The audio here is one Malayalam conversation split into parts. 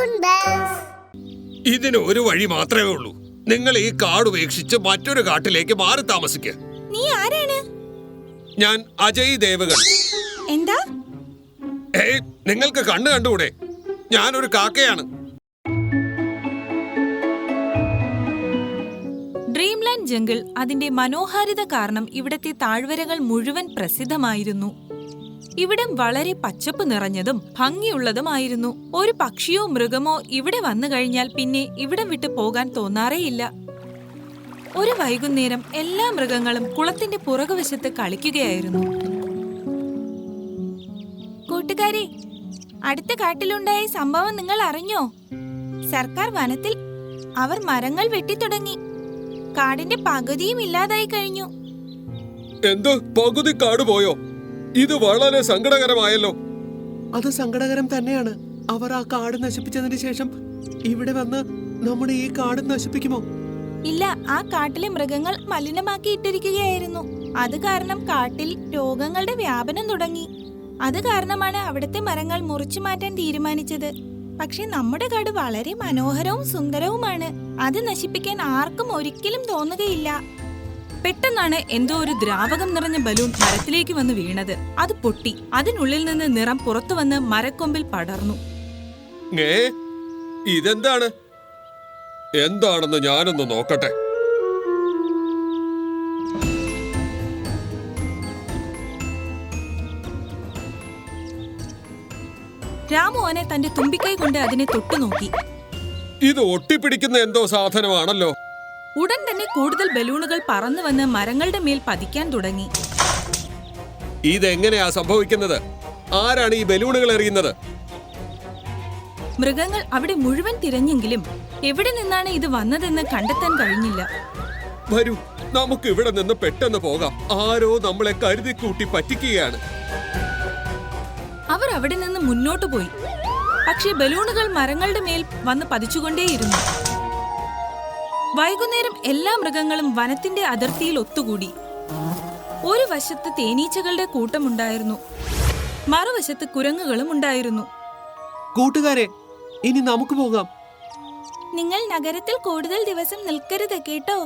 Balloon bus. ഇതിന് ഒരു വഴി മാത്രമേ ഉള്ളൂ. നിങ്ങൾ ഈ കാട് ഉപേക്ഷിച്ച് മറ്റൊരു കാട്ടിലേക്ക് മാറി താമസിക്കുക. നീ ആരാണ്? ഞാൻ അജയ് ദേവഗൺ. എന്താ? ഏയ്, നിങ്ങൾക്ക് കണ്ണു കണ്ടുകൂടെ? ഞാനൊരു കാക്കയാണ്. ഡ്രീംലാൻഡ് ജംഗിൾ അതിന്റെ മനോഹാരിത കാരണം ഇവിടത്തെ താഴ്വരകൾ മുഴുവൻ പ്രസിദ്ധമായിരുന്നു. ഇവിടം വളരെ പച്ചപ്പ് നിറഞ്ഞതും ഭംഗിയുള്ളതുമായിരുന്നു. ഒരു പക്ഷിയോ മൃഗമോ ഇവിടെ വന്നു കഴിഞ്ഞാൽ പിന്നെ ഇവിടം വിട്ടു പോകാൻ തോന്നാറേയില്ല. ഒരു വൈകുന്നേരം എല്ലാ മൃഗങ്ങളും കുളത്തിന്റെ പുറകുവശത്ത് കളിക്കുകയായിരുന്നു. കൂട്ടുകാരെ, അടുത്ത കാട്ടിലുണ്ടായ സംഭവം നിങ്ങൾ അറിഞ്ഞോ? സർക്കാർ വനത്തിൽ അവർ മരങ്ങൾ വെട്ടിത്തുടങ്ങി. കാടിന്റെ പകുതിയും ഇല്ലാതായി കഴിഞ്ഞു. എന്ത്, പകുതി കാട് പോയോ? ഇത് വളരെ സങ്കടകരമായല്ലോ. അത് സങ്കടകരം തന്നെയാണ്. അവർ ആ കാട് നശിപ്പിച്ചതിന് ശേഷം ഇവിടെ വന്ന് നമ്മുടെ ഈ കാട് നശിപ്പിക്കുമോ? ഇല്ല, ആ കാട്ടിലെ മൃഗങ്ങൾ മലിനമാക്കി ഇട്ടിരിക്കുകയായിരുന്നു. അത് കാരണം കാട്ടിൽ രോഗങ്ങളുടെ വ്യാപനം തുടങ്ങി. അത് കാരണമാണ് അവിടുത്തെ മരങ്ങൾ മുറിച്ചു മാറ്റാൻ തീരുമാനിച്ചത്. പക്ഷെ നമ്മുടെ കാട് വളരെ മനോഹരവും സുന്ദരവുമാണ്. അത് നശിപ്പിക്കാൻ ആർക്കും ഒരിക്കലും തോന്നുകയില്ല. പെട്ടെന്നാണ് എന്തോ ഒരു ദ്രാവകം നിറഞ്ഞ ബലൂൺ മരത്തിലേക്ക് വന്ന് വീണത്. അത് പൊട്ടി. അതിനുള്ളിൽ നിന്ന് നിറം പുറത്തു വന്ന് മരക്കൊമ്പിൽ പടർന്നു. ഇതെന്താണ്? എന്താണെന്ന് ഞാനൊന്ന് നോക്കട്ടെ. രാമു ആനെ തന്റെ തുമ്പിക്കൈ കൊണ്ട് അതിനെ തൊട്ടുനോക്കി. ഇത് ഒട്ടിപ്പിടിക്കുന്ന എന്തോ സാധനമാണല്ലോ. ഉടൻ തന്നെ കൂടുതൽ ബലൂണുകൾ പറന്നു വന്ന് മരങ്ങളുടെ മേൽ പതിക്കാൻ തുടങ്ങി. ഇതെങ്ങനെയാ സംഭവിക്കുന്നത്? ആരാണ് ഈ ബലൂണുകൾ എറിയുന്നത്? മൃഗങ്ങൾ അവിടെ മുഴുവൻ തിരഞ്ഞെങ്കിലും എവിടെ നിന്നാണ് ഇത് വന്നതെന്ന് കണ്ടെത്താൻ കഴിഞ്ഞില്ല. വരൂ, നമുക്ക് ഇവിടെ നിന്ന് പെട്ടെന്ന് പോകാം. ആരോ നമ്മളെ കരുതിക്കൂട്ടി പറ്റിക്കുകയാണ്. അവർ അവിടെ നിന്ന് മുന്നോട്ടു പോയി. പക്ഷേ ബലൂണുകൾ മരങ്ങളുടെ മേൽ വന്ന് പതിച്ചുകൊണ്ടേയിരുന്നു. വൈകുന്നേരം എല്ലാ മൃഗങ്ങളും വനത്തിന്റെ അതിർത്തിയിൽ ഒത്തുകൂടി. ഒരു വശത്ത് തേനീച്ചകളുടെ കൂട്ടമുണ്ടായിരുന്നു, മറുവശത്ത് കുരങ്ങുകളും ഉണ്ടായിരുന്നു. കൂട്ടുകാരെ, ഇനി നമുക്ക് പോകാം. നിങ്ങൾ നഗരത്തിൽ കൂടുതൽ ദിവസം നിൽക്കരുത് കേട്ടോ.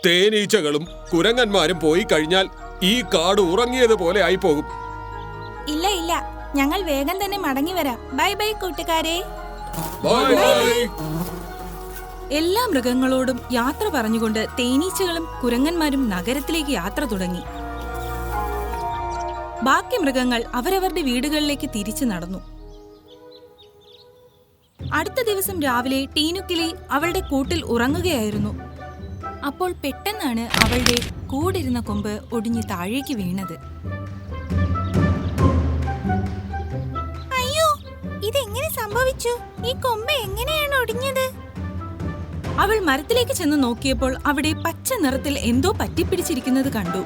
തേനീച്ചകളും കുരങ്ങന്മാരും പോയി കഴിഞ്ഞാൽ ഈ കാട് ഉറങ്ങിയതുപോലെ ആയി പോകും. ഇല്ല ഇല്ല, ഞങ്ങൾ വേഗം തന്നെ മടങ്ങി വരാം. ബൈ ബൈ കൂട്ടുകാരെ. എല്ലാ മൃഗങ്ങളോടും യാത്ര പറഞ്ഞുകൊണ്ട് തേനീച്ചകളും കുരങ്ങന്മാരും നഗരത്തിലേക്ക് യാത്ര തുടങ്ങി. ബാക്കി മൃഗങ്ങൾ അവരവരുടെ വീടുകളിലേക്ക് തിരിച്ചു നടന്നു. അടുത്ത ദിവസം രാവിലെ ടീനുക്കിളി അവളുടെ കൂട്ടിൽ ഉറങ്ങുകയായിരുന്നു. അപ്പോൾ പെട്ടെന്നാണ് അവളുടെ കൂടിരുന്ന കൊമ്പ് ഒടിഞ്ഞ് താഴേക്ക് വീണത്. അയ്യോ, ഇതെങ്ങനെ സംഭവിച്ചു? ഈ കൊമ്പ് എങ്ങനെയാണ് ഒടിഞ്ഞത്? അവൾ മരത്തിലേക്ക് ചെന്ന് നോക്കിയപ്പോൾ അവിടെ പച്ച നിറത്തിൽ എന്തോ പറ്റിപ്പിടിച്ചിരിക്കുന്നത് കണ്ടു.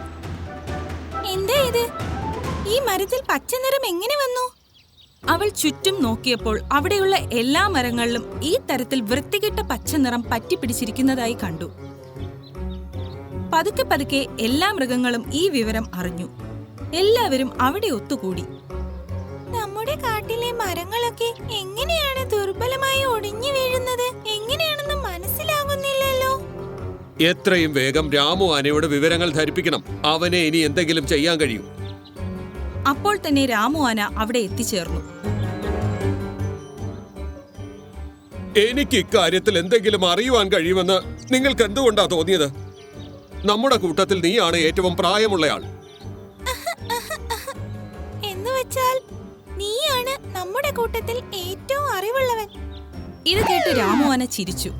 എന്താ ഇത്? ഈ മരത്തിൽ പച്ച നിറം എങ്ങനെ വന്നു? അവൾ ചുറ്റും നോക്കിയപ്പോൾ അവിടെയുള്ള എല്ലാ മരങ്ങളിലും ഈ തരത്തിൽ വൃത്തികെട്ട പച്ച നിറം പറ്റിപ്പിടിച്ചിരിക്കുന്നതായി കണ്ടു. പതുക്കെ പതുക്കെ എല്ലാ മൃഗങ്ങളും ഈ വിവരം അറിഞ്ഞു. എല്ലാവരും അവിടെ ഒത്തുകൂടി. നമ്മുടെ കാട്ടിലെ മരങ്ങളൊക്കെ എങ്ങനെയാണ് ദുർബലമായി ഒടിഞ്ഞു വീഴുന്നത്? എങ്ങനെയാണെന്ന് മനസ്സിലാകുന്നില്ലല്ലോ. എത്രയും വേഗം രാമു ആനയോട് വിവരങ്ങൾ ധരിപ്പിക്കണം. അവനെ ഇനി എന്തെങ്കിലും ചെയ്യാൻ കഴിയും. അപ്പോൾ തന്നെ രാമു ആന അവിടെ എത്തിച്ചേർന്നു. എനിക്ക് ഇക്കാര്യത്തിൽ എന്തെങ്കിലും അറിയുവാൻ കഴിയുമെന്ന് നിങ്ങൾക്ക് എന്തുകൊണ്ടാ തോന്നിയത്? നമ്മുടെ കൂട്ടത്തിൽ നീയാണ് ഏറ്റവും പ്രായമുള്ളയാൾ. എന്നുവെച്ചാൽ നീയാണ് നമ്മുടെ കൂട്ടത്തിൽ ഏറ്റവും അറിവുള്ളവൻ. ഇത് കേട്ട് രാമു ആന ചിരിച്ചു.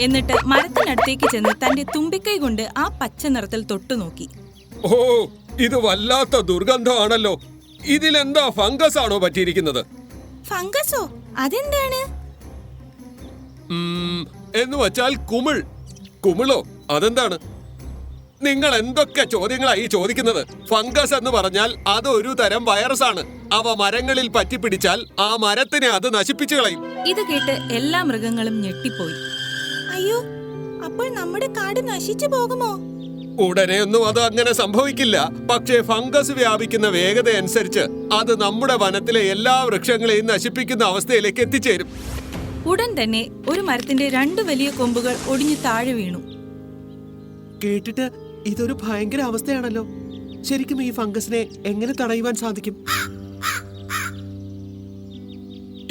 എന്നിട്ട് മരത്തിനടുത്തേക്ക് ചെന്ന് തന്റെ തുമ്പിക്കൈ കൊണ്ട് ആ പച്ച നിറത്തിൽ തൊട്ടുനോക്കി. ഓ, ഇത് വല്ലാത്ത ദുർഗന്ധമാണല്ലോ. ഇതിലെന്താ ഫംഗസ് ആണോ പറ്റിയിരിക്കുന്നത്? ഫംഗസോ? അതെന്താണ്? എന്ന് വച്ചാൽ കുമിൾ. കുമിളോ? അതെന്താണ്? നിങ്ങൾ എന്തൊക്കെ ചോദ്യങ്ങളായി ചോദിക്കുന്നത്? ഫംഗസ് എന്ന് പറഞ്ഞാൽ അതൊരു തരം വൈറസ് ആണ്. അവ മരങ്ങളിൽ പറ്റിപ്പിടിച്ചാൽ ആ മരത്തിനെ അത് നശിപ്പിച്ചു കളയും. ഇത് കേട്ട് എല്ലാ മൃഗങ്ങളും ഞെട്ടിപ്പോയി. അയ്യോ, അപ്പോൾ നമ്മുടെ കാട് നശിച്ചു പോകുമോ? ഉടനെ ഒന്നും അത് അങ്ങനെ സംഭവിക്കില്ല. പക്ഷേ ഫംഗസ് വ്യാപിക്കുന്ന വേഗത അനുസരിച്ച് അത് നമ്മുടെ വനത്തിലെ എല്ലാ വൃക്ഷങ്ങളെയും നശിപ്പിക്കുന്ന അവസ്ഥയിലേക്ക് എത്തിച്ചേരും. ഉടൻ തന്നെ ഒരു മരത്തിന്റെ 2 വലിയ കൊമ്പുകൾ ഒടിഞ്ഞു താഴെ വീണു. കേട്ടിട്ട് ഇതൊരു ഭയങ്കര അവസ്ഥയാണല്ലോ. ശരിക്കും ഈ ഫംഗസിനെ എങ്ങനെ തടയുവാൻ സാധിക്കും?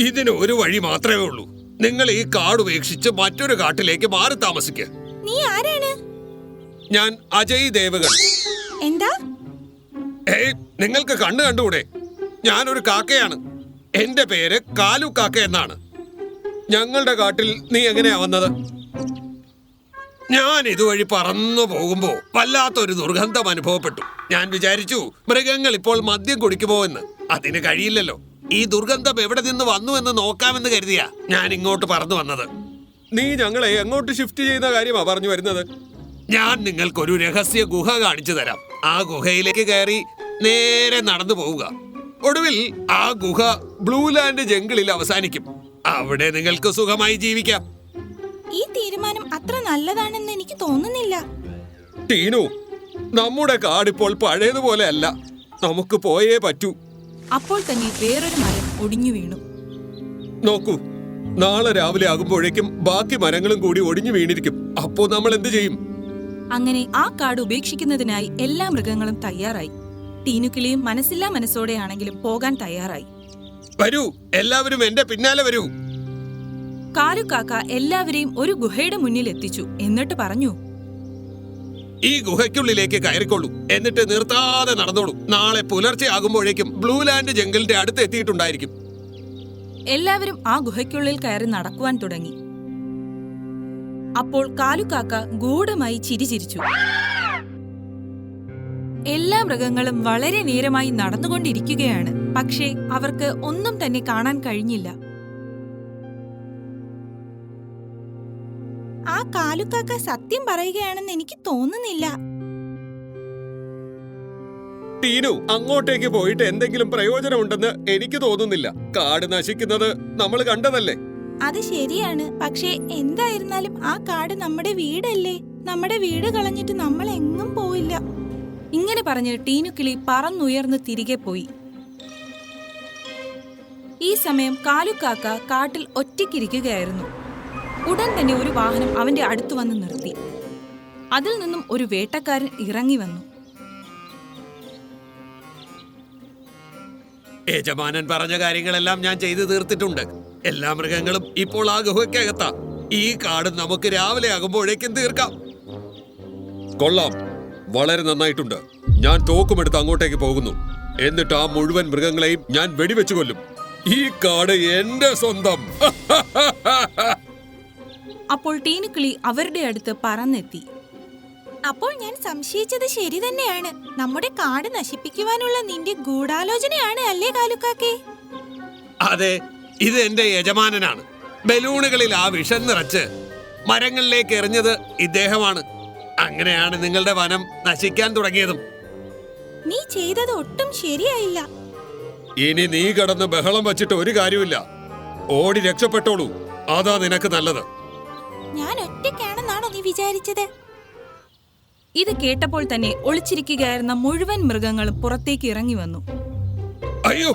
ഇതിന് ഒരു വഴി മാത്രമേ ഉള്ളൂ. നിങ്ങൾ ഈ കാട് ഉപേക്ഷിച്ച് മറ്റൊരു കാട്ടിലേക്ക് മാറി താമസിക്കുക. നീ ആരാണ്? ഞാൻ അജയ് ദേവഗൺ. എന്താ? ഏയ്, നിങ്ങൾക്ക് കണ്ണു കണ്ടുകൂടെ? ഞാനൊരു കാക്കയാണ്. എന്റെ പേര് കാലു കാക്ക എന്നാണ്. ഞങ്ങളുടെ കാട്ടിൽ നീ എങ്ങനെയാ വന്നത്? ഞാൻ ഇതുവഴി പറന്നു പോകുമ്പോ വല്ലാത്തൊരു ദുർഗന്ധം അനുഭവപ്പെട്ടു. ഞാൻ വിചാരിച്ചു മൃഗങ്ങൾ ഇപ്പോൾ മദ്യം കുടിക്കുമോ എന്ന്. അതിന് കഴിയില്ലല്ലോ. ഈ ദുർഗന്ധം എവിടെ നിന്ന് വന്നു എന്ന് നോക്കാമെന്ന് കരുതിയാ ഞാൻ ഇങ്ങോട്ട് പറന്നു വന്നത്. നീ ഞങ്ങളെ എങ്ങോട്ട് ഷിഫ്റ്റ് ചെയ്യുന്ന കാര്യമാ പറഞ്ഞു വരുന്നത്? ഞാൻ നിങ്ങൾക്കൊരു രഹസ്യ ഗുഹ കാണിച്ചു തരാം. ആ ഗുഹയിലേക്ക് കയറി നേരെ നടന്നു പോവുക. ഒടുവിൽ ആ ഗുഹ ബ്ലൂ ലാൻഡ് ജംഗിളിൽ അവസാനിക്കും. അവിടെ നിങ്ങൾക്ക് സുഖമായി ജീവിക്കാം. ഈ തീരുമാനം അത്ര നല്ലതാണെന്ന് എനിക്ക് തോന്നുന്നില്ല. ടീനു, നമ്മുടെ കാടിപ്പോൾ പഴയതുപോലെ അല്ല. നമുക്ക് പോയേ പറ്റൂ. അപ്പോൾ തന്നെ വേറൊരു മരം ഒടിഞ്ഞു വീണു. നോക്കൂ, നാളെ രാവിലെ ആകുമ്പോഴേക്കും ബാക്കി മരങ്ങളും കൂടി ഒടിഞ്ഞു വീണിരിക്കും. അപ്പോ നമ്മൾ എന്ത് ചെയ്യും? അങ്ങനെ ആ കാട് ഉപേക്ഷിക്കുന്നതിനായി എല്ലാ മൃഗങ്ങളും തയ്യാറായി. ടീനുക്കിളിയും മനസ്സില്ലാ മനസ്സോടെയാണെങ്കിലും പോകാൻ തയ്യാറായി. വരൂ, എല്ലാവരും എന്റെ പിന്നാലെ വരൂ. കാലുകാക്ക എല്ലാവരെയും ഒരു ഗുഹയുടെ മുന്നിൽ എത്തിച്ചു. എന്നിട്ട് പറഞ്ഞു, ഈ ഗുഹയ്ക്കുള്ളിലേക്ക് കയറിക്കൊള്ളൂ. എന്നിട്ട് നിർത്താതെ നടന്നോളൂ. നാളെ പുലർച്ചെ ആകുമ്പോഴേക്കും ബ്ലൂ ലാൻഡ് ജംഗിളിന്റെ അടുത്ത് എത്തിയിട്ടുണ്ടായിരിക്കും. എല്ലാവരും ആ ഗുഹയ്ക്കുള്ളിൽ കയറി നടക്കുവാൻ തുടങ്ങി. അപ്പോൾ കാലുകാക്ക ഗൂഢമായി ചിരിച്ചിരിച്ചു. എല്ലാ മൃഗങ്ങളും വളരെ നേരമായി നടന്നുകൊണ്ടിരിക്കുകയാണ്. പക്ഷേ അവർക്ക് ഒന്നും തന്നെ കാണാൻ കഴിഞ്ഞില്ല. ആ കാലുകാക്ക സത്യം പറയുകയാണെന്ന് എനിക്ക് തോന്നുന്നില്ല. ടീനു, അങ്ങോട്ടേക്ക് പോയിട്ട് എന്തെങ്കിലും പ്രയോജനമുണ്ടെന്ന് എനിക്ക് തോന്നുന്നില്ല. കാട് നശിക്കുന്നത് നമ്മൾ കണ്ടതല്ലേ? അത് ശരിയാണ്. പക്ഷേ എന്തായിരുന്നാലും ആ കാട് നമ്മുടെ വീടല്ലേ. നമ്മുടെ വീട് കളഞ്ഞിട്ട് നമ്മൾ എങ്ങും പോയില്ല. ഇങ്ങനെ പറഞ്ഞ് ടീനുക്കിളി പറന്നുയർന്ന് തിരികെ പോയി. ഈ സമയം കാലുകാക്ക കാട്ടിൽ ഒറ്റയ്ക്കിരിക്കുകയായിരുന്നു. ഉടൻ തന്നെ ഒരു വാഹനം അവന്റെ അടുത്തു വന്ന് നിർത്തി. അതിൽ നിന്നും ഒരു വേട്ടക്കാരൻ ഇറങ്ങി വന്നു. യജമാനൻ പറഞ്ഞ കാര്യങ്ങളെല്ലാം ഞാൻ ചെയ്തു തീർത്തിട്ടുണ്ട്. എല്ലാ മൃഗങ്ങളും ഇപ്പോൾ ആ ഗുഹയ്ക്കകത്താ. ഈ കാട് നമുക്ക് രാവിലെ ആകുമ്പോഴേക്കും തീർക്കാം. കൊള്ളാം, വളരെ നന്നായിട്ടുണ്ട്. ഞാൻ തോക്കുമെടുത്ത് അങ്ങോട്ടേക്ക് പോകുന്നു. എന്നിട്ട് ആ മുഴുവൻ മൃഗങ്ങളെയും ഞാൻ വെടിവെച്ചു കൊല്ലും. ഈ കാട് എന്റെ സ്വന്തം. അപ്പോൾ ടീനുക്കിളി അവരുടെ അടുത്ത് പറന്നെത്തി. അപ്പോൾ ഞാൻ സംശയിച്ചത് ശരി തന്നെയാണ്. നമ്മുടെ കാട് നശിപ്പിക്കുവാനുള്ള നിന്റെ ഗൂഢാലോചനയാണ് അല്ലേ കാലുകാക്കേ? അതെ, ഇത് എന്റെ യജമാനനാണ്. ബലൂണുകളിൽ ആ വിഷം നിറച്ച് മരങ്ങളിലേക്ക് എറിഞ്ഞത് ഇദ്ദേഹമാണ്. അങ്ങനെയാണ് നിങ്ങളുടെ വനം നശിക്കാൻ തുടങ്ങിയതും. നീ ചെയ്തത് ഒട്ടും ശരിയായില്ല. ഇനി നീ കടന്ന് ബഹളം വച്ചിട്ട് ഒരു കാര്യമില്ല. ഓടി രക്ഷപ്പെട്ടോളൂ. അതാ നിനക്ക് നല്ലത്. ഞാൻ ഒറ്റയ്ക്കാണെന്നാണോ നീ വിചാരിച്ചത്? ഇത് കേട്ടപ്പോൾ തന്നെ ഒളിച്ചിരിക്കുകയായിരുന്ന മുഴുവൻ മൃഗങ്ങളും പുറത്തേക്ക് ഇറങ്ങി വന്നു. അയ്യോ,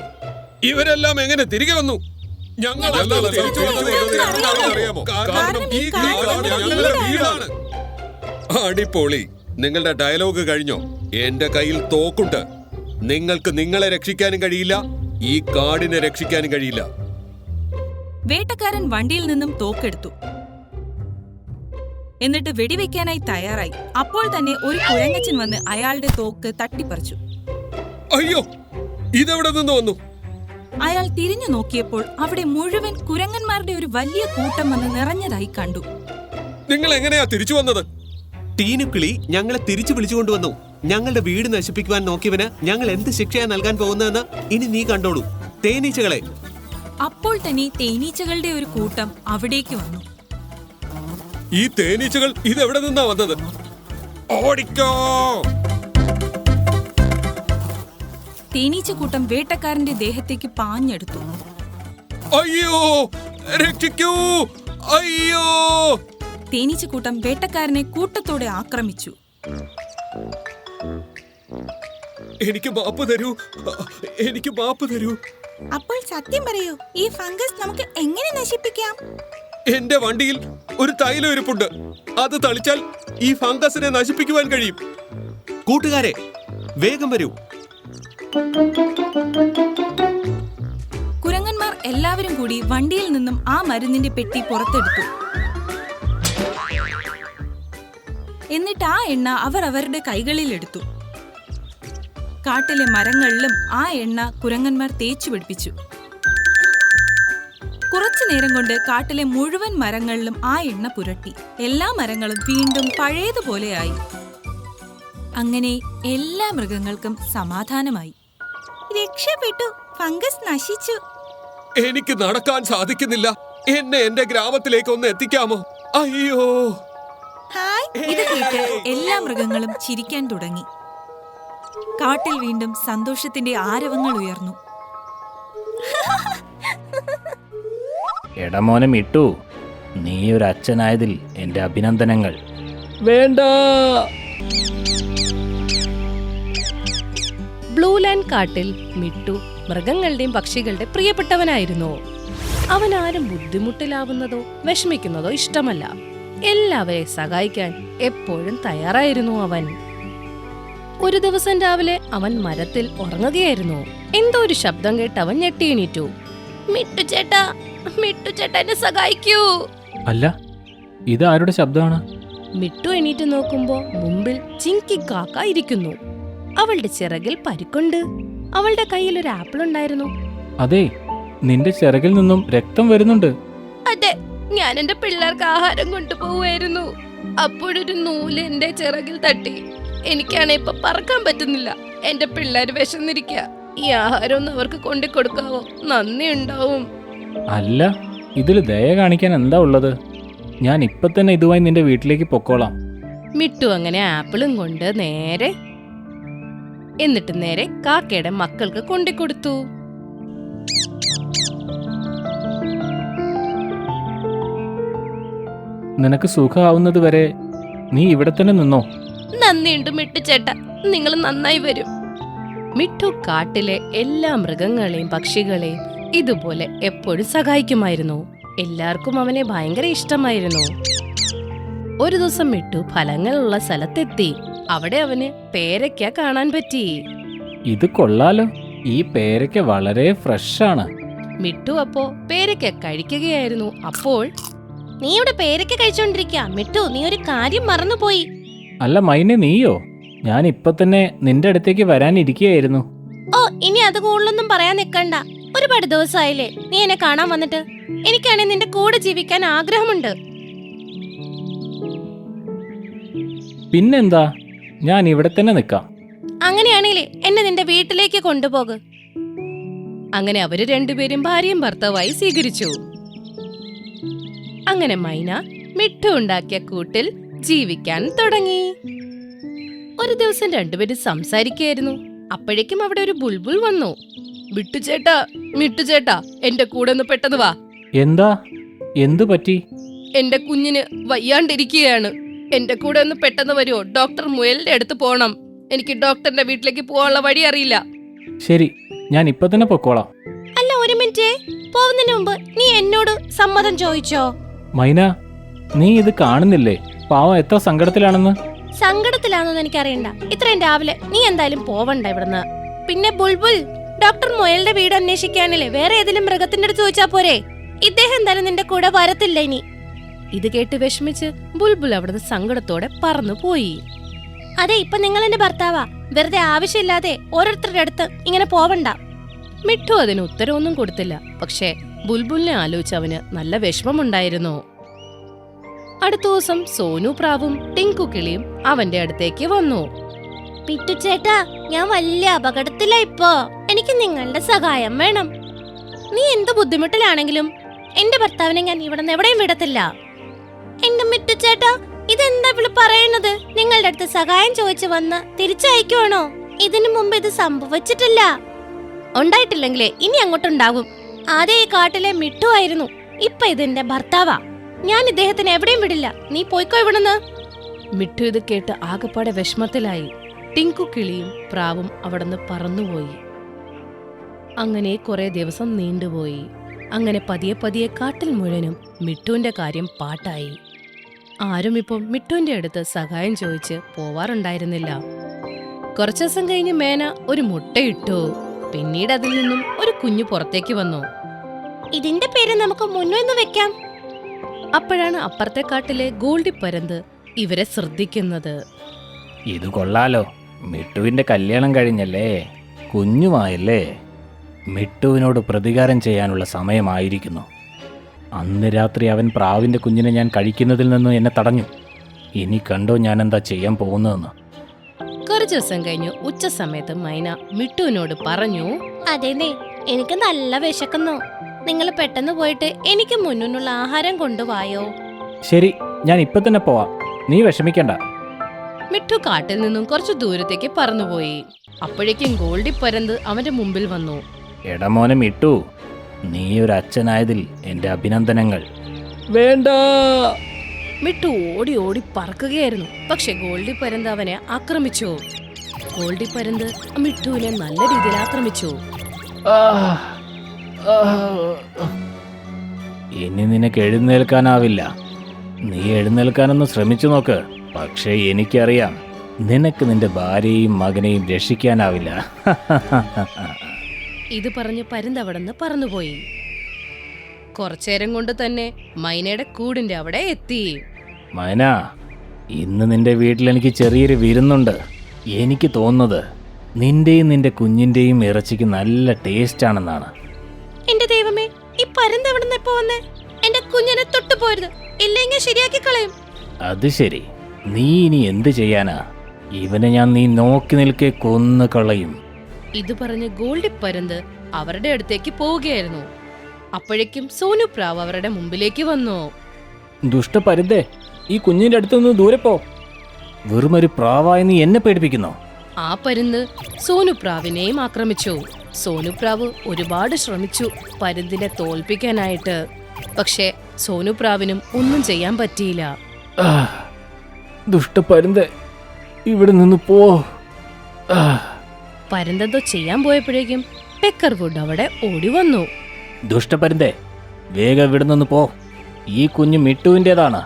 ഇവരെല്ലാം എങ്ങനെ തിരികെ വന്നു? അടിപൊളി. നിങ്ങളുടെ ഡയലോഗ് കഴിഞ്ഞോ? എന്റെ കയ്യിൽ തോക്കുണ്ട്. നിങ്ങൾക്ക് നിങ്ങളെ രക്ഷിക്കാനും കഴിയില്ല, ഈ കാടിനെ രക്ഷിക്കാനും കഴിയില്ല. വേട്ടക്കാരൻ വണ്ടിയിൽ നിന്നും തോക്കെടുത്തു. എന്നിട്ട് വെടിവെക്കാനായി തയ്യാറായി. അപ്പോൾ തന്നെ ഒരു കുരങ്ങച്ചൻ വന്ന് അയാളുടെ തോക്ക് തട്ടിപ്പറിച്ചു. അയ്യോ, ഇതെവിടെ നിന്ന് വന്നു? അയാൾ തിരിഞ്ഞു നോക്കിയപ്പോൾ അവിടെ മുഴുവൻ കുരങ്ങന്മാരുടെ ഒരു വലിയ കൂട്ടം വന്ന് നിറഞ്ഞതായി കണ്ടു. നിങ്ങൾ എങ്ങനെയാ തിരിച്ചു വന്നത്? ടീനുക്കിളി ഞങ്ങളെ തിരിച്ചു വിളിച്ചുകൊണ്ടുവന്നു. ഞങ്ങളുടെ വീട് നശിപ്പിക്കുവാൻ നോക്കിയവന് ഞങ്ങൾ എന്ത് ശിക്ഷയാ നൽകാൻ പോകുന്നതെന്ന് ഇനി നീ കണ്ടോളൂ. തേനീച്ചകളെ. അപ്പോൾ തന്നെ തേനീച്ചകളുടെ ഒരു കൂട്ടം അവിടേക്ക് വന്നു. ഈ തേനീച്ചകൾ ഇതെവിടെ നിന്നാ വന്നത്? ഓടിക്കോ! തേനീച്ചക്കൂട്ടം വേട്ടക്കാരന്റെ ദേഹത്തേക്ക് പാഞ്ഞെടുത്തു. അയ്യോ, രക്ഷിക്കൂ! അയ്യോ! തേനീച്ചക്കൂട്ടം വേട്ടക്കാരനെ കൂട്ടത്തോടെ ആക്രമിച്ചു. എനിക്ക് മാപ്പ് തരൂ, എനിക്ക് മാപ്പ് തരൂ. അപ്പോൾ സത്യം പറയൂ, ഈ ഫംഗസ് നമുക്ക് എങ്ങനെ നശിപ്പിക്കാം? എന്റെ വണ്ടിയിൽ ഒരു തൈലം ഇരിപ്പുണ്ട്. അത് തളിച്ചാൽ ഈ ഫംഗസിനെ നശിപ്പിക്കുവാൻ കഴിയും. കൂട്ടുകാരെ, വേഗം വരൂ. കുരങ്ങന്മാർ എല്ലാവരും കൂടി വണ്ടിയിൽ നിന്നും ആ മരുന്നിന്റെ പെട്ടി പുറത്തെടുത്തു. എന്നിട്ട് ആ എണ്ണ അവർ അവരുടെ കൈകളിൽ എടുത്തു. കാട്ടിലെ മരങ്ങളിലും ആ എണ്ണ കുരങ്ങന്മാർ തേച്ചു പിടിപ്പിച്ചു. കുറച്ചു നേരം കൊണ്ട് കാട്ടിലെ മുഴുവൻ മരങ്ങളിലും ആ എണ്ണ പുരട്ടി. എല്ലാ മരങ്ങളും വീണ്ടും പഴയതുപോലെയായി. അങ്ങനെ എല്ലാ മൃഗങ്ങൾക്കും സമാധാനമായി. രക്ഷപ്പെട്ടു, ഫംഗസ് നശിച്ചു. എനിക്ക് നടക്കാൻ സാധിക്കുന്നില്ല. എന്നെ എന്റെ ഗ്രാമത്തിലേക്ക് ഒന്ന് എത്തിക്കാമോ? അയ്യോ! ഹായ്! ഇത് കേട്ട് എല്ലാ മൃഗങ്ങളും ചിരിക്കാൻ തുടങ്ങി. കാട്ടിൽ വീണ്ടും സന്തോഷത്തിന്റെ ആരവങ്ങൾ ഉയർന്നു. എടമോനെ മിട്ടു, നീ ഒരു അച്ഛനായതിൽ എൻ്റെ അഭിനന്ദനങ്ങൾ. വേണ്ട. ബ്ലൂ ലാൻഡ് കാട്ടിൽ മിട്ടു മൃഗങ്ങളുടെയും പക്ഷികളുടെ പ്രിയപ്പെട്ടവനായിരുന്നു. അവൻ ആരും ബുദ്ധിമുട്ടിലാവുന്നതോ വിഷമിക്കുന്നതോ ഇഷ്ടമല്ല. എല്ലാവരെയും സഹായിക്കാൻ എപ്പോഴും തയ്യാറായിരുന്നു അവൻ. ഒരു ദിവസം രാവിലെ അവൻ മരത്തിൽ ഉറങ്ങുകയായിരുന്നു. എന്തോ ഒരു ശബ്ദം കേട്ട് അവൻ ഞെട്ടിയെണീറ്റു. മിട്ടു ചേട്ടാ, മിട്ടു ചേട്ടാ, എന്നെ സഹായിക്കൂ. അല്ല, ഇത് ആരുടെ ശബ്ദമാണ്? മിട്ടു എണീറ്റ് നോക്കുമ്പോ മുമ്പിൽ ചിങ്കി കാക്ക ഇരിക്കുന്നു. അവളുടെ ചിറകിൽ പരിക്കുണ്ട്. അവളുടെ കയ്യിൽ ഒരു ആപ്പിൾ ഉണ്ടായിരുന്നു. അതെ, നിന്റെ ചിറകിൽ നിന്നും രക്തം വരുന്നുണ്ട്. അതെ, ഞാൻ എന്റെ പിള്ളേർക്ക് ആഹാരം കൊണ്ടുപോവുമായിരുന്നു. അപ്പോഴൊരു നൂല് എന്റെ ചിറകിൽ തട്ടി. എനിക്കാണെ ഇപ്പൊ പറക്കാൻ പറ്റുന്നില്ല. എന്റെ പിള്ളേര് വിശന്നിരിക്കുക. ഈ ആഹാരം ഒന്ന് അവർക്ക് കൊണ്ടുകൊടുക്കാവോ? നന്ദി ഉണ്ടാവും. അല്ല, ഇതിൽ ദയ കാണിക്കാൻ എന്താ ഉള്ളത്? ഞാൻ ഇപ്പൊ തന്നെ ഇതുമായി നിന്റെ വീട്ടിലേക്ക് പൊക്കോളാം. മിട്ടു അങ്ങനെ ആപ്പിളും കൊണ്ട് നേരെ കാക്കയുടെ മക്കൾക്ക് കൊണ്ടുകൊടുത്തു. നിനക്ക് സുഖമാവുന്നത് വരെ നീ ഇവിടെ തന്നെ നിന്നോ. നന്ദിയുണ്ട് മിട്ടു ചേട്ടാ, നിങ്ങൾ നന്നായി വരും. മിട്ടു കാട്ടിലെ എല്ലാ മൃഗങ്ങളെയും പക്ഷികളെയും ഇതുപോലെ എപ്പോഴും സഹായിക്കുമായിരുന്നു. എല്ലാവർക്കും അവനെ ഭയങ്കര ഇഷ്ടമായിരുന്നു. ഒരു ദിവസം മിട്ടു ഫലങ്ങളുള്ള സ്ഥലത്തെത്തി. അവിടെ അവന് പേരയ്ക്ക കാണാൻ പറ്റി. ഇത് കൊള്ളാലോ, ഈ പേരയ്ക്ക വളരെ ഫ്രഷാണ്. മിട്ടു അപ്പോ പേരയ്ക്ക കഴിക്കുകയായിരുന്നു. അപ്പോൾ നീ ഇവിടെ പേരയ്ക്ക കഴിച്ചോണ്ടിരിക്ക. മിട്ടു, നീ ഒരു കാര്യം മറന്നുപോയി. അല്ല മൈനെ, നീയോ? ഞാൻ ഇപ്പൊ തന്നെ നിന്റെ അടുത്തേക്ക് വരാനിരിക്കുകയായിരുന്നു. ഓ, ഇനി അത് കൂടുതലൊന്നും പറയാൻ നിക്കണ്ട. ഒരുപാട് ദിവസമായില്ലേ നീ എന്നെ കാണാൻ വന്നിട്ട്. എനിക്കാണെങ്കിൽ നിന്റെ കൂടെ ജീവിക്കാൻ ആഗ്രഹമുണ്ട്. പിന്നെന്താ, ഞാൻ ഇവിടെ തന്നെ നിൽക്കാം. അങ്ങനെയാണെങ്കിലേ എന്നെ നിന്റെ വീട്ടിലേക്ക് കൊണ്ടുപോകു. അങ്ങനെ അവര് രണ്ടുപേരും ഭാര്യയും ഭർത്താവായി സ്വീകരിച്ചു. അങ്ങനെ മൈന മിട്ടു ഉണ്ടാക്കിയ കൂട്ടിൽ ജീവിക്കാൻ തുടങ്ങി. ഒരു ദിവസം രണ്ടുപേരും സംസാരിക്കുകയായിരുന്നു. അപ്പോഴേക്കും അവിടെ ഒരു ബുൾബുൾ വന്നു. മിട്ടു ചേട്ടാ, എന്റെ കൂടെ ഒന്ന് പെട്ടെന്ന് വാ. എന്താ, എന്തു പറ്റി? എന്റെ കുഞ്ഞിന് വയ്യാണ്ടിരിക്കുകയാണ്. എന്റെ കൂടെ ഒന്ന് പെട്ടെന്ന് വരുമോ? ഡോക്ടർ മുയലിന്റെ അടുത്ത് പോണം. എനിക്ക് ഡോക്ടറിന്റെ വീട്ടിലേക്ക് പോകാനുള്ള വഴി അറിയില്ല. ശരി, ഞാൻ ഇപ്പൊ തന്നെ പൊക്കോളാം. അല്ല, ഒരു മിനിറ്റ്. പോകുന്നതിന് മുമ്പ് നീ എന്നോട് സമ്മതം ചോദിച്ചോ? മൈന, നീ ഇത് കാണുന്നില്ലേ പാവം എത്ര സങ്കടത്തിലാണെന്ന്? സങ്കടത്തിലാണെന്ന് എനിക്കറിയണ്ട. ഇത്രയും രാവിലെ നീ എന്തായാലും പോവണ്ട ഇവിടുന്ന്. പിന്നെ ബുൾബുൾ, ഡോക്ടർ മുയലിന്റെ വീട് അന്വേഷിക്കാനില്ലേ വേറെ ഏതെങ്കിലും മൃഗത്തിന്റെ അടുത്ത് ചോദിച്ചാ പോരെ? ഇദ്ദേഹം എന്തായാലും നിന്റെ കൂടെ വരത്തില്ല ഇനി. ഇത് കേട്ട് വിഷമിച്ച് ബുൾബുൾ അവിടുന്ന് സങ്കടത്തോടെ പറന്നു പോയി. അതെ, ഇപ്പൊ നിങ്ങൾ എന്റെ ഭർത്താവാ. വെറുതെ ആവശ്യമില്ലാതെ ഓരോരുത്തരുടെ അടുത്ത് ഇങ്ങനെ പോവണ്ട. മിട്ടു അതിന് ഉത്തരവൊന്നും കൊടുത്തില്ല. പക്ഷെ ബുൾബുളിനെ ആലോചിച്ച് അവന് നല്ല വിഷമമുണ്ടായിരുന്നു. അടുത്ത ദിവസം സോനു പ്രാവും ടിങ്കു കിളിയും അവന്റെ അടുത്തേക്ക് വന്നു. പിറ്റു ചേട്ടാ, ഞാൻ വലിയ അപകടത്തിലാ ഇപ്പോ. എനിക്ക് നിങ്ങളുടെ സഹായം വേണം. നീ എന്ത് ബുദ്ധിമുട്ടിലാണെങ്കിലും എന്റെ ഭർത്താവിനെ ഞാൻ ഇവിടെ എവിടെയും വിടത്തില്ല. എന്റെ മിട്ടു ചേട്ടാ, ഇതെന്താ ഇവിടെ പറയുന്നത്? നിങ്ങളുടെ അടുത്ത് സഹായം ചോദിച്ചു വന്ന് തിരിച്ചയക്കുവാണോ? ഇതിനു മുമ്പ് ഇത് സംഭവിച്ചിട്ടില്ല. ഉണ്ടായിട്ടില്ലെങ്കിലേ ഇനി അങ്ങോട്ടുണ്ടാകും. ആദ്യം ഈ കാട്ടിലെ മിട്ടു ആയിരുന്നു. ഇപ്പൊ ഇതെന്റെ ഭർത്താവാ. ഞാൻ ഇദ്ദേഹത്തിന് എവിടെയും വിടില്ല. നീ പോയിക്കോ ഇവിടുന്ന്. മിട്ടു ഇത് കേട്ട് ആകപ്പാടെ വിഷമത്തിലായി. ടിങ്കു കിളിയും പ്രാവും അവിടുന്ന് പറന്നുപോയി. അങ്ങനെ കുറെ ദിവസം നീണ്ടുപോയി. അങ്ങനെ പതിയെ പതിയെ കാട്ടിൽ മുഴുവനും മിട്ടുവിന്റെ കാര്യം പാട്ടായി. ആരും ഇപ്പം മിട്ടുവിന്റെ അടുത്ത് സഹായം ചോദിച്ച് പോവാറുണ്ടായിരുന്നില്ല. കുറച്ചു ദിവസം കഴിഞ്ഞ് മേന ഒരു മുട്ടയിട്ടു. പിന്നീട് അതിൽ നിന്നും ഒരു കുഞ്ഞു പുറത്തേക്ക് വന്നു. ഇതിന്റെ പേര് നമുക്ക് മുന്നോന്ന് വെക്കാം. അപ്പോഴാണ് അപ്പുറത്തെ കാട്ടിലെ ഗോൾഡി പരന്ത് ഇവരെ ശ്രദ്ധിക്കുന്നത്. ഇത് കൊള്ളാലോ, മിട്ടുവിന്റെ കല്യാണം കഴിഞ്ഞല്ലേ, കുഞ്ഞുമായല്ലേ. മിട്ടുവിനോട് പ്രതികാരം ചെയ്യാനുള്ള സമയമായിരിക്കുന്നു. അന്ന് രാത്രി അവൻ പ്രാവിന്റെ കുഞ്ഞിനെ ഞാൻ കഴിക്കുന്നതിൽ നിന്നും എന്നെ തടഞ്ഞു. ഇനി കണ്ടോ ഞാൻ എന്താ ചെയ്യാൻ പോകുന്നതെന്ന്. കുറച്ചു ദിവസം കഴിഞ്ഞു ഉച്ച സമയത്ത് മൈന മിട്ടുവിനോട് പറഞ്ഞു, അതേനെ, എനിക്ക് നല്ല വിശക്കുന്നു. നിങ്ങൾ പെട്ടെന്ന് പോയിട്ട് എനിക്ക് മുന്നിലുള്ള ആഹാരം കൊണ്ടുവായോ. ശരി, ഞാൻ ഇപ്പൊ തന്നെ പോവാം, നീ വിഷമിക്കണ്ട. മിട്ടു കാട്ടിൽ നിന്നും കുറച്ചു ദൂരത്തേക്ക് പറന്നുപോയി. അപ്പോഴേക്കും ഗോൾഡി പരന്ത് അവന്റെ മുമ്പിൽ വന്നു. എടാ മോനെ മിട്ടു, നീ ഒരു അച്ഛനായതിൽ എന്റെ അഭിനന്ദനങ്ങൾ. വേണ്ട. മിട്ടു ഓടി ഓടി പറക്കുകയായിരുന്നു. പക്ഷെ ഗോൾഡി പരന്ത് അവനെ ആക്രമിച്ചു. ഗോൾഡി പരന്ത് മിട്ടുവിനെ നല്ല രീതിയിൽ ആക്രമിച്ചു. ഇനി നിനക്ക് എഴുന്നേൽക്കാനാവില്ല. നീ എഴുന്നേൽക്കാനൊന്ന് ശ്രമിച്ചു നോക്ക്. പക്ഷേ എനിക്കറിയാം, നിനക്ക് നിന്റെ ഭാര്യയും മകനെയും രക്ഷിക്കാനാവില്ല. ഇത് പറഞ്ഞ് പരുന്ത് അവിടുന്ന് പറന്നുപോയി. കുറച്ചേരം കൊണ്ട് തന്നെ മൈനയുടെ കൂടിന്റെ അവിടെ എത്തി. മൈന, ഇന്ന് നിന്റെ വീട്ടിൽ എനിക്ക് ചെറിയൊരു വിരുന്നുണ്ട്. എനിക്ക് തോന്നുന്നത് നിന്റെയും നിന്റെ കുഞ്ഞിന്റെയും ഇറച്ചിക്ക് നല്ല ടേസ്റ്റ് ആണെന്നാണ്. എന്റെ ദൈവമേ, ഈ പരുന്ത് എവിടുന്ന് എപ്പോ വന്നേ? എന്റെ കുഞ്ഞിനെ തൊട്ടു പോരുത്, ഇല്ലെങ്കിൽ ശരിയാക്കി കളയും. അത് ശരി, നീ ഇനി എന്ത് ചെയ്യാനാ? ഇവനെ ഞാൻ നീ നോക്കി നിൽക്കെ കൊന്നു കളയും. ഇത് പറഞ്ഞ് ഗോൾഡി പരുന്ത് അവരുടെ അടുത്തേക്ക് പോവുകയായിരുന്നു. അപ്പോഴേക്കും സോനു പ്രാവ് അവരുടെ മുമ്പിലേക്ക് വന്നു. ദുഷ്ടപരുന്തേ, ഈ കുഞ്ഞിന്റെ അടുത്തുനിന്ന് ദൂരെ പോ. വെറുമൊരു പ്രാവായി നീ എന്നെ പേടിപ്പിക്കുന്നോ? ആ പരുന്ത് സോനു പ്രാവിനെയും ആക്രമിച്ചു. സോനു പ്രാവ് ഒരുപാട് ശ്രമിച്ചു പരുന്തിനെ തോൽപ്പിക്കാനായിട്ട്. പക്ഷെ സോനു പ്രാവിനും ഒന്നും ചെയ്യാൻ പറ്റിയില്ല. ദുഷ്ടപരുന്തേ, ഇവിടെ നിന്ന് പോ. പരുന്തെന്തോ ചെയ്യാൻ പോയപ്പോഴേക്കും പെക്കർവുഡ് അവിടെ ഓടി വന്നു. ദുഷ്ടപരുന്തേ, വേഗം ഇവിടെ നിന്ന് പോ. ഈ കുഞ്ഞ് മിട്ടുവിൻ്റെതാണ്.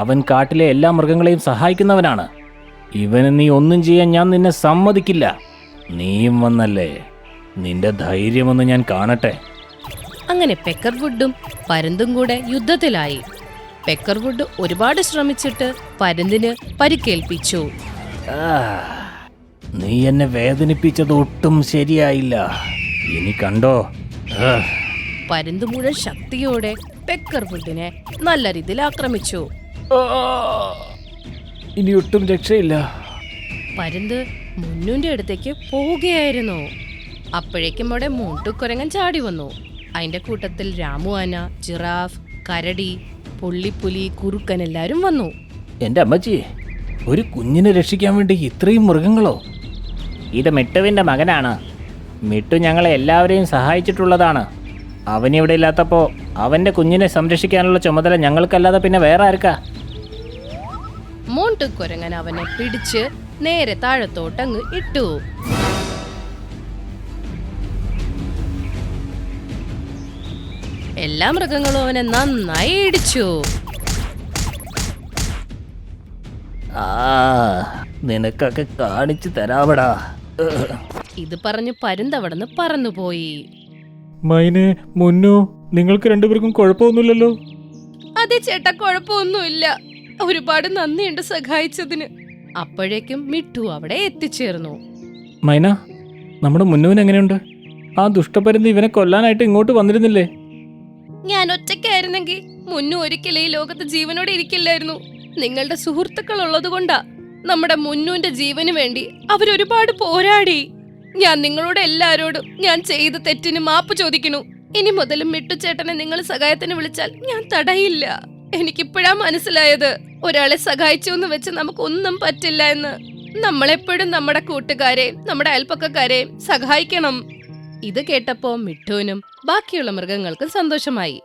അവൻ കാട്ടിലെ എല്ലാ മൃഗങ്ങളെയും സഹായിക്കുന്നവനാണ്. ഇവന് നീ ഒന്നും ചെയ്യാൻ ഞാൻ നിന്നെ സമ്മതിക്കില്ല. നീയും വന്നല്ലേ, നിന്റെ ധൈര്യമൊന്ന് ഞാൻ കാണട്ടെ. അങ്ങനെ പെക്കർവുഡും പരുന്തും കൂടെ യുദ്ധത്തിലായി. പെക്കർവുഡ് ഒരുപാട് ശ്രമിച്ചിട്ട് പരുന്തിന് പരിക്കേൽപ്പിച്ചു. നീ എന്നെ വേദനിപ്പിച്ചത് ഒട്ടും ശരിയായില്ല. ഇനി കണ്ടോ. പരുന്ത് മുഴുവൻ ശക്തിയോടെ പെക്കർവുഡിനെ നല്ല രീതിയിൽ ആക്രമിച്ചു. ഇനി ഒട്ടും രക്ഷയില്ല. പരുന്ത് മുന്നുന്റെ അടുത്തേക്ക് പോവുകയായിരുന്നു. അപ്പോഴേക്കും അവിടെ മൂട്ടുകുരങ്ങൻ ചാടി വന്നു. അതിന്റെ കൂട്ടത്തിൽ രാമുആന, ജിറാഫ്, കരടി, പുള്ളിപ്പുലി, കുറുക്കൻ എല്ലാരും വന്നു. എന്റെ അമ്മച്ചി, ഒരു കുഞ്ഞിനെ രക്ഷിക്കാൻ വേണ്ടി ഇത്രയും മൃഗങ്ങളോ? ഇത് മിട്ടുവിന്റെ മകനാണ്. മിട്ടു ഞങ്ങളെ എല്ലാവരെയും സഹായിച്ചിട്ടുള്ളതാണ്. അവനിവിടെ ഇല്ലാത്തപ്പോ അവന്റെ കുഞ്ഞിനെ സംരക്ഷിക്കാനുള്ള ചുമതല ഞങ്ങൾക്കല്ലാതെ പിന്നെ വേറെ ആർക്കാ? മോണ്ടുകുരങ്ങൻ അവനെ പിടിച്ച് നേരെ താഴത്തോട്ടങ്ങ് ഇട്ടു. എല്ലാ മൃഗങ്ങളും അവനെ നന്നായി ഇടിച്ചു. നിനക്കൊക്കെ കാണിച്ചു തരാവടാ. ഇത് പറഞ്ഞ് പരുന്തവിടുന്ന് പറന്നുപോയി. മൈനെ, മുന്നു, നിങ്ങൾക്ക് രണ്ടുപേർക്കും കുഴപ്പമൊന്നുമില്ലല്ലോ? അതെ ചേട്ടാ, കുഴപ്പമൊന്നുമില്ല. ഒരുപാട് നന്ദിയുണ്ട് സഹായിച്ചതിന്. അപ്പോഴേക്കും മിട്ടു അവിടെ എത്തിച്ചേർന്നു. മൈന, നമ്മുടെ മുന്നുവിന് എങ്ങനെയുണ്ട്? ആ ദുഷ്ടപരുന്ത് ഇവനെ കൊല്ലാനായിട്ട് ഇങ്ങോട്ട് വന്നിരുന്നില്ലേ? ഞാൻ ഒറ്റയ്ക്കായിരുന്നെങ്കിൽ മുന്നു ഒരിക്കലും ഈ ലോകത്ത് ജീവനോടെ ഇരിക്കില്ലായിരുന്നു. നിങ്ങളുടെ സുഹൃത്തുക്കൾ ഉള്ളത് കൊണ്ടാ നമ്മുടെ മുന്നുവിന്റെ ജീവന് വേണ്ടി അവരൊരുപാട് പോരാടി. ഞാൻ നിങ്ങളോട് എല്ലാരോടും ഞാൻ ചെയ്ത തെറ്റിന് മാപ്പ് ചോദിക്കുന്നു. ഇനി മുതലും മിട്ടുചേട്ടനെ നിങ്ങൾ സഹായത്തിന് വിളിച്ചാൽ ഞാൻ തടയില്ല. എനിക്കിപ്പോഴാ മനസ്സിലായത്, ഒരാളെ സഹായിച്ചു എന്ന് വെച്ച് നമുക്കൊന്നും പറ്റില്ല എന്ന്. നമ്മളെപ്പോഴും നമ്മുടെ കൂട്ടുകാരെയും നമ്മുടെ അയൽപ്പക്കക്കാരെയും സഹായിക്കണം. ഇത് കേട്ടപ്പോ മിട്ടുവിനും ബാക്കിയുള്ള മൃഗങ്ങൾക്കും സന്തോഷമായി.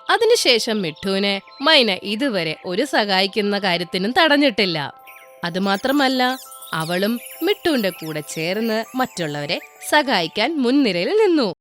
അതിനുശേഷം മിഠുവിനെ മൈന ഇതുവരെ ഒരു സഹായിക്കുന്ന കാര്യത്തിനും തടഞ്ഞിട്ടില്ല. അതുമാത്രമല്ല, അവളും മിഠുവിന്റെ കൂടെ ചേർന്ന് മറ്റുള്ളവരെ സഹായിക്കാൻ മുൻനിരയിൽ നിന്നു.